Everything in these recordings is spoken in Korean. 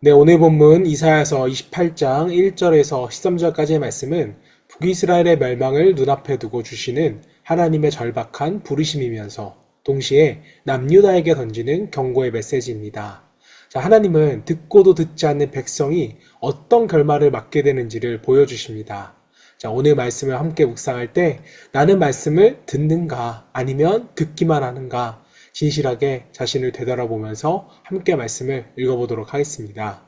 네, 오늘 본문 이사야서 28장 1절에서 13절까지의 말씀은 북이스라엘의 멸망을 눈앞에 두고 주시는 하나님의 절박한 부르심이면서 동시에 남유다에게 던지는 경고의 메시지입니다. 자, 하나님은 듣고도 듣지 않는 백성이 어떤 결말을 맞게 되는지를 보여주십니다. 자, 오늘 말씀을 함께 묵상할 때 나는 말씀을 듣는가 아니면 듣기만 하는가 진실하게 자신을 되돌아보면서 함께 말씀을 읽어보도록 하겠습니다.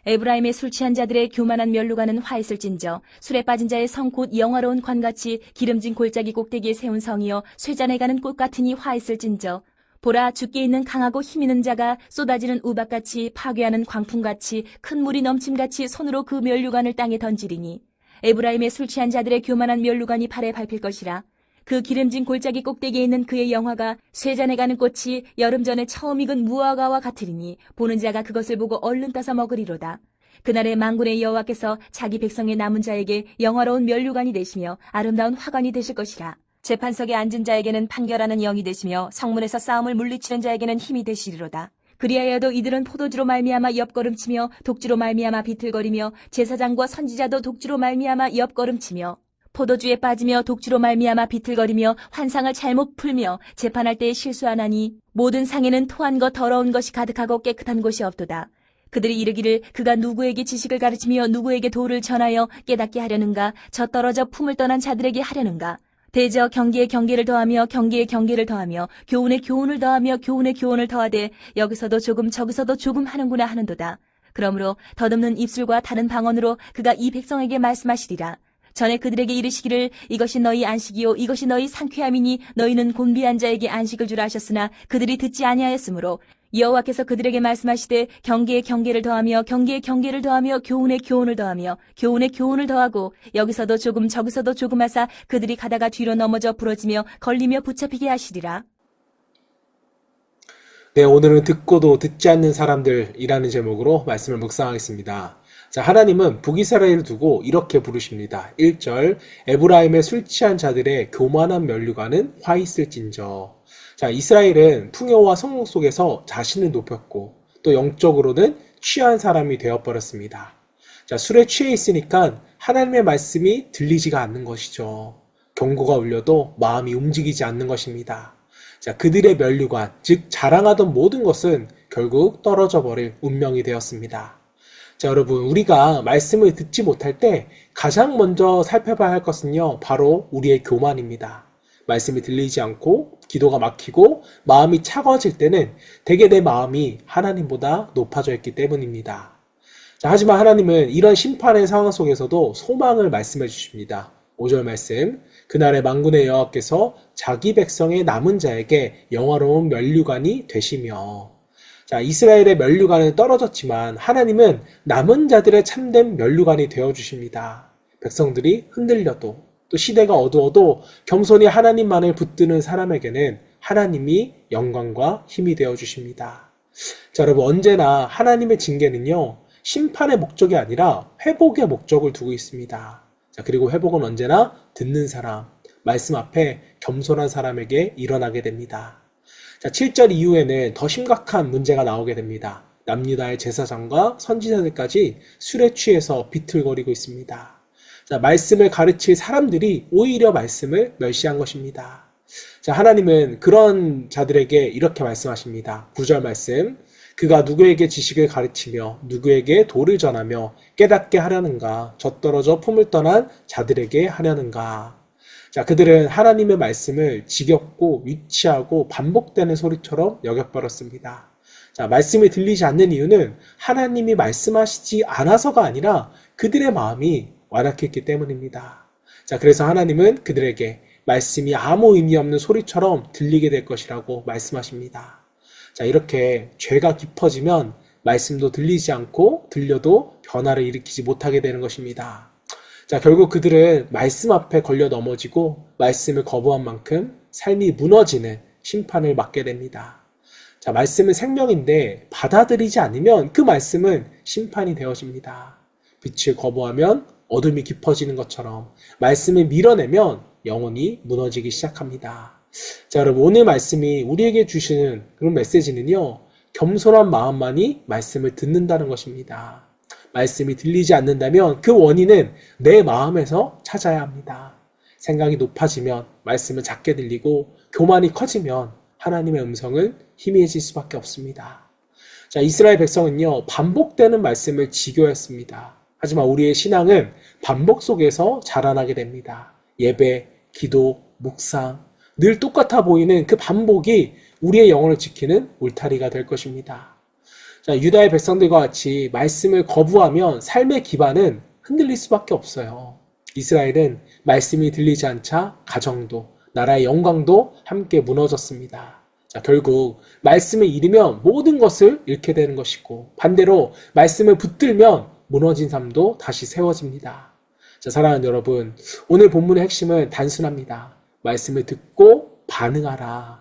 에브라임의 술 취한 자들의 교만한 면류관은 화 있을진저 술에 빠진 자의 성 곧 영화로운 관같이 기름진 골짜기 꼭대기에 세운 성이여 쇠잔에 가는 꽃 같으니 화 있을진저 보라 죽게 있는 강하고 힘 있는 자가 쏟아지는 우박같이 파괴하는 광풍같이 큰 물이 넘침같이 손으로 그 면류관을 땅에 던지리니 에브라임의 술 취한 자들의 교만한 면류관이 발에 밟힐 것이라. 그 기름진 골짜기 꼭대기에 있는 그의 영화가 쇠잔에 가는 꽃이 여름 전에 처음 익은 무화과와 같으리니 보는 자가 그것을 보고 얼른 따서 먹으리로다. 그날에 만군의 여호와께서 자기 백성의 남은 자에게 영화로운 면류관이 되시며 아름다운 화관이 되실 것이라. 재판석에 앉은 자에게는 판결하는 영이 되시며 성문에서 싸움을 물리치는 자에게는 힘이 되시리로다. 그리하여도 이들은 포도주로 말미암아 옆걸음치며 독주로 말미암아 비틀거리며 제사장과 선지자도 독주로 말미암아 옆걸음치며 포도주에 빠지며 독주로 말미암아 비틀거리며 환상을 잘못 풀며 재판할 때에 실수하나니 모든 상에는 토한 것 더러운 것이 가득하고 깨끗한 곳이 없도다. 그들이 이르기를 그가 누구에게 지식을 가르치며 누구에게 도를 전하여 깨닫게 하려는가 저 떨어져 품을 떠난 자들에게 하려는가 대저 경계에 경계를 더하며 경계에 경계를 더하며 교훈에 교훈을 더하며 교훈에 교훈을 더하되 여기서도 조금 저기서도 조금 하는구나 하는도다. 그러므로 덧없는 입술과 다른 방언으로 그가 이 백성에게 말씀하시리라. 전에 그들에게 이르시기를 이것이 너희 안식이요 이것이 너희 상쾌함이니 너희는 곤비한 자에게 안식을 주라 하셨으나 그들이 듣지 아니하였으므로 여호와께서 그들에게 말씀하시되 경계에 경계를 더하며 경계에 경계를 더하며 교훈에 교훈을 더하며 교훈에 교훈을 더하고 여기서도 조금 저기서도 조금 하사 그들이 가다가 뒤로 넘어져 부러지며 걸리며 붙잡히게 하시리라. 네, 오늘은 듣고도 듣지 않는 사람들이라는 제목으로 말씀을 묵상하겠습니다. 자, 하나님은 북이스라엘을 두고 이렇게 부르십니다. 1절, 에브라임의 술 취한 자들의 교만한 면류관은 화 있을진저. 자, 이스라엘은 풍요와 성공 속에서 자신을 높였고 또 영적으로는 취한 사람이 되어버렸습니다. 자, 술에 취해 있으니까 하나님의 말씀이 들리지가 않는 것이죠. 경고가 울려도 마음이 움직이지 않는 것입니다. 자, 그들의 면류관, 즉 자랑하던 모든 것은 결국 떨어져 버릴 운명이 되었습니다. 자, 여러분, 우리가 말씀을 듣지 못할 때 가장 먼저 살펴봐야 할 것은요, 바로 우리의 교만입니다. 말씀이 들리지 않고 기도가 막히고 마음이 차가워질 때는 대개 내 마음이 하나님보다 높아져 있기 때문입니다. 자, 하지만 하나님은 이런 심판의 상황 속에서도 소망을 말씀해 주십니다. 5절 말씀, 그날의 만군의 여호와께서 자기 백성의 남은 자에게 영화로운 면류관이 되시며. 자, 이스라엘의 면류관은 떨어졌지만 하나님은 남은 자들의 참된 면류관이 되어주십니다. 백성들이 흔들려도 또 시대가 어두워도 겸손히 하나님만을 붙드는 사람에게는 하나님이 영광과 힘이 되어주십니다. 자, 여러분, 언제나 하나님의 징계는요, 심판의 목적이 아니라 회복의 목적을 두고 있습니다. 자, 그리고 회복은 언제나 듣는 사람, 말씀 앞에 겸손한 사람에게 일어나게 됩니다. 자, 7절 이후에는 더 심각한 문제가 나오게 됩니다. 남유다의 제사장과 선지자들까지 술에 취해서 비틀거리고 있습니다. 자, 말씀을 가르칠 사람들이 오히려 말씀을 멸시한 것입니다. 자, 하나님은 그런 자들에게 이렇게 말씀하십니다. 9절 말씀, 그가 누구에게 지식을 가르치며 누구에게 도를 전하며 깨닫게 하려는가 젖떨어져 품을 떠난 자들에게 하려는가. 자, 그들은 하나님의 말씀을 지겹고 유치하고 반복되는 소리처럼 여겨버렸습니다. 자, 말씀이 들리지 않는 이유는 하나님이 말씀하시지 않아서가 아니라 그들의 마음이 완악했기 때문입니다. 자, 그래서 하나님은 그들에게 말씀이 아무 의미 없는 소리처럼 들리게 될 것이라고 말씀하십니다. 자, 이렇게 죄가 깊어지면 말씀도 들리지 않고 들려도 변화를 일으키지 못하게 되는 것입니다. 자, 결국 그들은 말씀 앞에 걸려 넘어지고 말씀을 거부한 만큼 삶이 무너지는 심판을 맞게 됩니다. 자, 말씀은 생명인데 받아들이지 않으면 그 말씀은 심판이 되어집니다. 빛을 거부하면 어둠이 깊어지는 것처럼 말씀을 밀어내면 영혼이 무너지기 시작합니다. 자, 여러분, 오늘 말씀이 우리에게 주시는 그런 메시지는요, 겸손한 마음만이 말씀을 듣는다는 것입니다. 말씀이 들리지 않는다면 그 원인은 내 마음에서 찾아야 합니다. 생각이 높아지면 말씀은 작게 들리고 교만이 커지면 하나님의 음성을 희미해질 수밖에 없습니다. 자, 이스라엘 백성은요, 반복되는 말씀을 지교했습니다. 하지만 우리의 신앙은 반복 속에서 자라나게 됩니다. 예배, 기도, 묵상, 늘 똑같아 보이는 그 반복이 우리의 영혼을 지키는 울타리가 될 것입니다. 자, 유다의 백성들과 같이 말씀을 거부하면 삶의 기반은 흔들릴 수밖에 없어요. 이스라엘은 말씀이 들리지 않자 가정도, 나라의 영광도 함께 무너졌습니다. 자, 결국 말씀을 잃으면 모든 것을 잃게 되는 것이고, 반대로 말씀을 붙들면 무너진 삶도 다시 세워집니다. 자, 사랑하는 여러분, 오늘 본문의 핵심은 단순합니다. 말씀을 듣고 반응하라.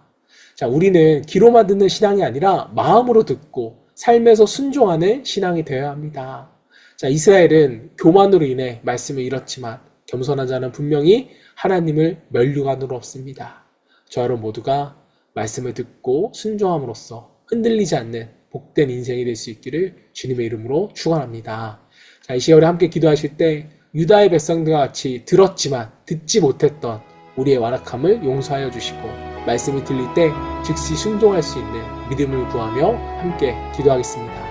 자, 우리는 귀로만 듣는 신앙이 아니라 마음으로 듣고 삶에서 순종하는 신앙이 되어야 합니다. 자, 이스라엘은 교만으로 인해 말씀을 잃었지만 겸손한 자는 분명히 하나님을 면류관으로 얻습니다. 저 여러분 모두가 말씀을 듣고 순종함으로써 흔들리지 않는 복된 인생이 될 수 있기를 주님의 이름으로 축원합니다. 자, 이 시간에 함께 기도하실 때 유다의 백성들과 같이 들었지만 듣지 못했던 우리의 완악함을 용서하여 주시고, 말씀이 들릴 때 즉시 순종할 수 있는 믿음을 구하며 함께 기도하겠습니다.